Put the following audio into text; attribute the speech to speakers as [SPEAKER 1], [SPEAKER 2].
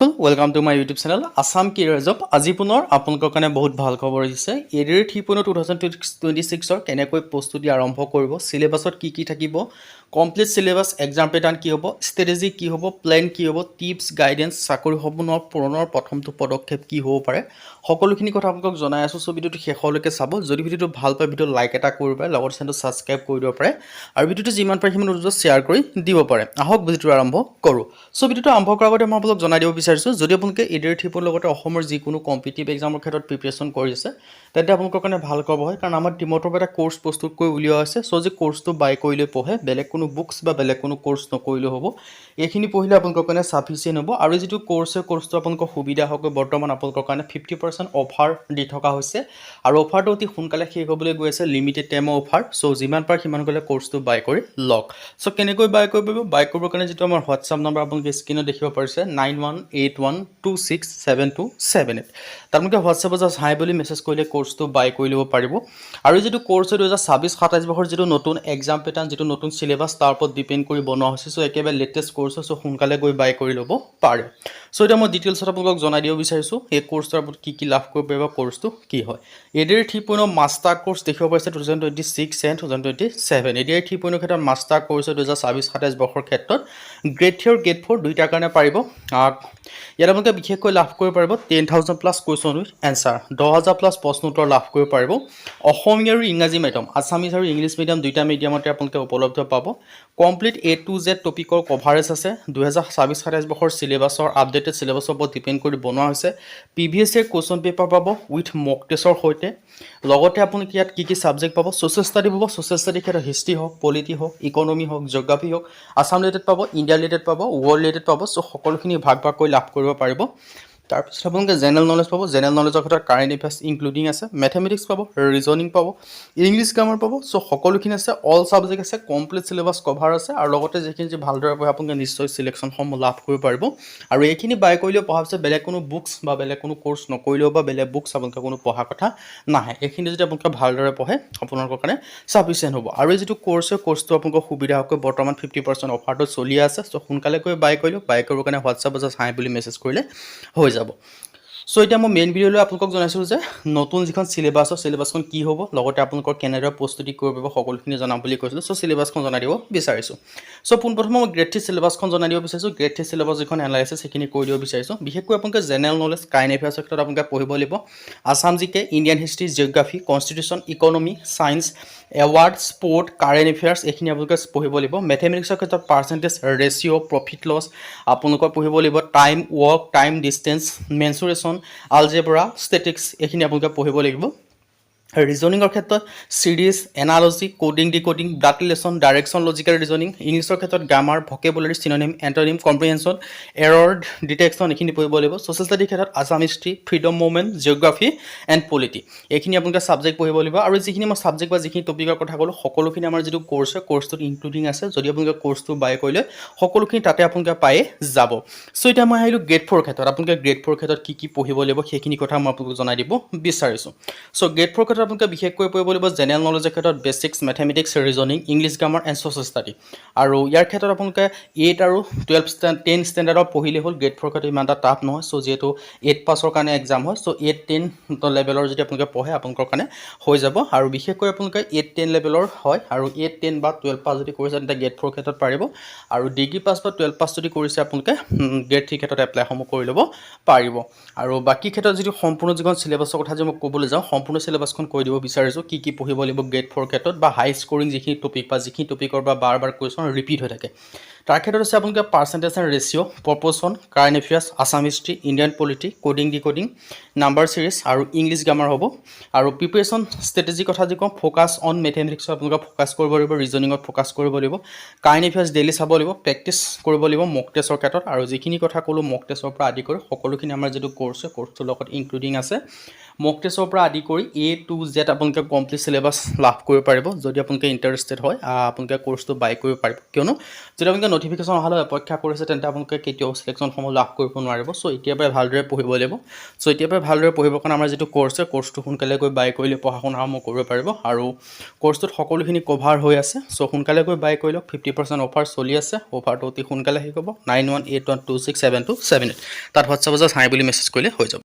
[SPEAKER 1] Welcome to my YouTube channel Assam Career Job আজি পুনৰ আপোনালোকৰ কাৰণে বহুত ভাল খবৰ দিছে এডিআৰ 3.2026 ৰ কেনেকৈ প্ৰস্তুতি আৰম্ভ কৰিব সিলেবাছত কি থাকিব কমপ্লিট সিলেবাস এক্সাম প্যাটাৰ্ন কি হ'ব ষ্ট্ৰেটেজি কি হ'ব প্ল্যান কি হ'ব টিপস গাইডেন্স চাকৰি সপোনৰ পূৰণৰ প্ৰথমটো পদক্ষেপ কি হ'ব পাৰে সকলোখিনি কথা আপোনাক জনাই আছো সো ভিডিওটো শেষলৈকে চাব যদি ভিডিওটো ভাল পায় ভিডিও লাইক এটা কৰিব পাৰে লগত চেনেলটো সাবস্ক্ৰাইব কৰি দিব পাৰে আৰু ভিডিওটো যিমান পাৰে সিমান দ্ৰুত শেয়াৰ কৰি দিব পাৰে আহক ভিডিওটো আৰম্ভ কৰো সো ভিডিওটো আৰম্ভ কৰাৰ আগতে মই আপোনাক জনাই দিব বিচাৰিছো যদি আপোনালোকে এডিআৰ 3 লগতে অসমৰ যিকোনো কম্পিটিটিভ এক্সামৰ ক্ষেত্ৰত প্ৰিপাৰেচন কৰি আছে তেন্তে আপোনালোকৰ কাৰণে ভাল খবৰ হয় কাৰণ আমাৰ টিমৰ পৰা এটা কোৰ্স প্ৰস্তুত কৰি উলিওৱা আছে সো যে কোৰ্সটো বাই কৰিলে পঢ়ে বেলেগ কোনো বুকস বা বেলেগ কোনো কোৰ্স নকৰিলে হ'ব এইখিনি পঢ়িলে আপোনালোকৰ কাৰণে সাফিসিয়েন্ট হ'ব আৰু যেটো কোৰ্সটো আপোনালোকৰ সুবিধা হ'ব বৰ্তমান আপোনালোকৰ কাৰণে 50% অফাৰ দি থকা হৈছে আৰু অফাৰটো অতি সোনকালে শেষ হ'বলৈ গৈ আছে লিমিটেড টাইম অফাৰ সো যিমান পাৰ সিমান গলে কোৰ্সটো বাই কৰি লক সো কেনেকৈ বাই কৰিব বাই কৰিবৰ কাৰণে যেটো আমাৰ WhatsApp নম্বৰ আপোনালোকে স্ক্ৰিনত দেখিব পাৰিছে 9181267278 আপোনালোকে WhatsApp জাস্ট হাই বুলি মেছেজ কৰিলে কোৰ্সটো বাই কৰি লব পাৰিব আৰু যেটো কোৰ্স 2026-27 বৰ্ষৰ যেটো নতুন এক্সাম প্যাটাৰ্ন যেটো নতুন সিলেবাস তাৰ ওপৰত ডিপেন্ড কৰি বনোৱা হৈছে সো একেবাৰে লেটেস্ট কোৰ্স সো সোনকালে গৈ বাই কৰি লব পাৰে সো এটা মই ডিটেইলছত আপোনালোকক জনাই দিব বিচাৰিছো এই কোৰ্সৰ ওপৰত কি লাভ কৰিব পাৰিব কোৰ্সটো কি হয় এডিআৰ 3.0 মাষ্টাৰ কোৰ্স দেখিব পাৰিছে 2026 এণ্ড 2027 এডিআৰ 3.0 ক্ষেত্ৰত মাষ্টাৰ কোৰ্স 2026-27 বৰ্ষৰ ক্ষেত্ৰত গ্ৰেড 3 আৰু গ্ৰেড 4 দুইটাৰ কাৰণে পাৰিব ইয়াৰ আপোনালোকে বিশেষকৈ লাভ কৰিব পাৰিব 10000 plus question with answer 10000 plus প্ৰশ্ন উত্তৰ লাভ কৰিব পাৰিব অসমীয়া আৰু ইংৰাজী মিডিয়াম আসামিজ আৰু ইংলিশ মিডিয়াম দুইটা মিডিয়ামতে আপোনালোকে উপলব্ধ পাব কমপ্লিট A to Z টপিকৰ কভাৰেজ আছে 2026-27 বৰ্ষৰ সিলেবাসৰ আপডেটেড সিলেবাসৰ ওপৰত ডিপেন্ড কৰি বনোৱা হৈছে প্ৰিভিয়াছ ইয়াৰ কোৱেশ্চন পেপাৰ পাব উইথ মক টেষ্টৰ সৈতে লগতে আপোনালোকে ইয়াত কি সাবজেক্ট পাব সোশ্যাল ষ্টাডি পাব সোশ্যাল ষ্টাডি ক্ষেত্ৰত হিষ্ট্ৰি হওক পলিটি হওক ইকোনমি হওক জিওগ্ৰাফি হওক আসাম ৰিলেটেড পাব ইণ্ডিয়া ৰিলেটেড পাব ওৱৰ্ল্ড ৰিলেটেড পাব সো সকলোখিনি ভাগ কৰি লাভ কৰিব পাৰিব তাৰ পিছত আপোনালোকে জেনাৰেল নলেজ পাব জেনাৰেল নলেজৰ ক্ষেত্ৰত কাৰেন্ট এফেয়াৰ্স ইনক্লুডিং আছে ম্যাথমেটিক্স পাব ৰিজনিং পাব ইংলিশ গ্ৰামাৰ পাব সো সকলোখিনি আছে অল সাবজেক্ট আছে কমপ্লিট সিলেবাস কভাৰ আছে আৰু লগতে যেখিনি যে ভালদৰে পঢ়ে আপোনালোকে নিশ্চয় সিলেকশন সমূহ লাভ কৰিব পাৰিব আৰু এইখিনি বাই কৰিলে পঢ়া পিছত বেলেগ কোনো বুকস বা বেলেগ কোনো কোৰ্স নকৰিলেও বা বেলেগ বুকস আপোনালোকে কোনো পঢ়া কথা নাহে এইখিনি যদি আপোনালোকে ভালদৰে পঢ়ে আপোনালোকৰ কাৰণে সাফিসিয়েন্ট হ'ব আৰু যেটো কোৰ্সটো আপোনালোকৰ সুবিধা হ'ব বৰ্তমান 50% অফাৰটো চলি আছে সো সোনকালে কৈ বাই কৰিলে বাই কৰিবৰ কাৰণে WhatsApp জাস্ট হাই বুলি মেছেজ কৰিলে হৈ যাব সো এটা মই মেইন ভিডিওলৈ আপোনালোকক জনাইছো যে নতুন যিখন সিলেবাসখন কি হ'ব লগতে আপোনালোকৰ কেনেদৰে প্ৰস্তুতি কৰিব পাৰিব সকলোখিনি জনাম বুলি কৈছিল সো সিলেবাসখন জনাই দিব বিচাৰিছো সো পোনপ্ৰথমে মই গ্ৰেড 3 সিলেবাসখন জনাই দিব বিচাৰিছো গ্ৰেড 3 সিলেবাস যিখন এনালাইসিস সেইখিনি কৰি দিব বিচাৰিছো বিশেষকৈ আপোনালোকে জেনাৰেল নলেজ কাৰেন্ট এফেয়াৰ্সৰ ক্ষেত্ৰত আপোনালোকে পঢ়িব লাগিব Assam GK Indian history geography constitution economy science award sport current affairs এইখিনি আপোনালোকে পঢ়িব লাগিব ম্যাথমেটিক্সৰ ক্ষেত্ৰত পাৰ্সেন্টেজ ৰেশিও প্ৰফিট লছ আপোনালোকৰ পঢ়িব লাগিব time work time distance mensuration algebra statistics এইখিনি আপোনালোকে পঢ়িব লাগিব ৰিজনিংৰ ক্ষেত্ৰত series analogy coding decoding data relation direction logical reasoning ইংলিছৰ ক্ষেত্ৰত grammar vocabulary synonym antonym comprehension error detection এইখিনি পঢ়িব লাগিব সোশ্যাল ষ্টাডি ক্ষেত্ৰত Assam history freedom movement geography and polity এইখিনি আপোনালোকে সাবজেক্ট পঢ়িব লাগিব আৰু যিখিনি মই সাবজেক্ট বা যিখিনি টপিকৰ কথা ক'লো সকলোখিনি আমাৰ যেটো কোৰ্সটোত ইনক্লুডিং আছে যদি আপোনালোকে কোৰ্সটো বাই কৰিলে সকলোখিনি তাতে আপোনালোকে পাই যাব সো এটা মই আহিলো গ্ৰেড 4 ক্ষেত্ৰত আপোনালোকে গ্ৰেড 4 ক্ষেত্ৰত কি পঢ়িব লাগিব সেইখিনি কথা মই আপোনালোকক জনাই দিব বিচাৰিছো সো গ্ৰেড 4 আপোনালোকে বিশেষকৈ পঢ়িব লাগিব জেনাৰেল নলেজৰ ক্ষেত্ৰত basics mathematics reasoning English grammar and social study আৰু ইয়াৰ ক্ষেত্ৰত আপোনালোকে 8 আৰু 10 ষ্টেণ্ডাৰ্ডৰ পঢ়িলে হ'ল গ্ৰেড 4 ক্ষেত্ৰত ইমান এটা টাফ নহয় সো যেটো 8 পাছৰ কাৰণে এক্সাম হয় সো 8 10 লেভেলৰ যদি আপোনালোকে পঢ়ে আপোনালোকৰ কাৰণে হৈ যাব আৰু বিশেষকৈ আপোনালোকে 8 10 লেভেলৰ হয় আৰু 8 10 বা 12 পাছ যদি কৰিছে তেন্তে গ্ৰেড 4 ক্ষেত্ৰত পাৰিব আৰু ডিগ্ৰী পাছ বা 12 পাছ যদি কৰিছে আপোনালোকে গ্ৰেড 3 ক্ষেত্ৰত এপ্লাই সমূহ কৰি ল'ব পাৰিব আৰু বাকি ক্ষেত্ৰত যদি সম্পূৰ্ণ যিখন সিলেবাসৰ কথা যে মই ক'বলৈ যাওঁ সম্পূৰ্ণ সিলেবাসখন কৈ দিব বিচাৰিছো কি পঢ়িব লাগিব গ্ৰেড 4 ক্ষেত্ৰত বা হাই স্কোৰিং যিখিনি টপিক বা যিখিনি টপিকৰ বা বাৰ কোৱেশ্চন ৰিপিট হৈ থাকে তাৰ ক্ষেত্ৰত আছে আপোনালোকে percentage and ratio proportion current affairs Assam history Indian polity coding decoding number series আৰু ইংলিশ গ্ৰামাৰ হ'ব আৰু প্ৰিপাৰেচন ষ্ট্ৰেটেজি কথা যি কম ফোকাস অন ম্যাথমেটিক্সত আপোনালোকে ফোকাস কৰিব লাগিব ৰিজনিংত ফোকাস কৰিব লাগিব কাৰেন্ট এফেয়াৰ্স ডেইলি চাব লাগিব প্ৰেক্টিস কৰিব লাগিব মক টেষ্টৰ ক্ষেত্ৰত আৰু যিখিনি কথা ক'লো মক টেষ্টৰ পৰা আদি কৰি সকলোখিনি আমাৰ যেটো কোৰ্সটোৰ লগত ইনক্লুডিং আছে মক টেষ্টৰ পৰা আদি কৰি A to Z আপোনালোকে কমপ্লিট সিলেবাস লাভ কৰিব পাৰিব যদি আপোনালোকে ইন্টাৰেস্টেড হয় আপোনালোকে কোৰ্সটো বাই কৰিব পাৰিব কিয়নো যদি আপোনালোকে নটিফিকেশ্যন অহালৈ অপেক্ষা কৰিছে তেন্তে আপোনালোকে কেতিয়াও চিলেকশ্যনসমূহ লাভ কৰিব নোৱাৰিব। চ' এতিয়াৰ পৰাই ভালদৰে পঢ়িব লাগিব। চ' এতিয়াৰ পৰাই ভালদৰে পঢ়িবৰ কাৰণে আমাৰ যিটো কোৰ্চ আছে কোৰ্চটো সোনকালে গৈ বাই কৰিলে পঢ়া শুনা আৰম্ভ কৰিব পাৰিব আৰু কোৰ্চটোত সকলোখিনি কভাৰ হৈ আছে। চ' সোনকালে গৈ বাই কৰি লওক। 50% অফাৰ চলি আছে। অফাৰটো অতি সোনকালে শেষ হ'ব। 9181267278 তাত হোৱাটছআপত জাষ্ট হাই বুলি মেছেজ কৰিলে হৈ যাব।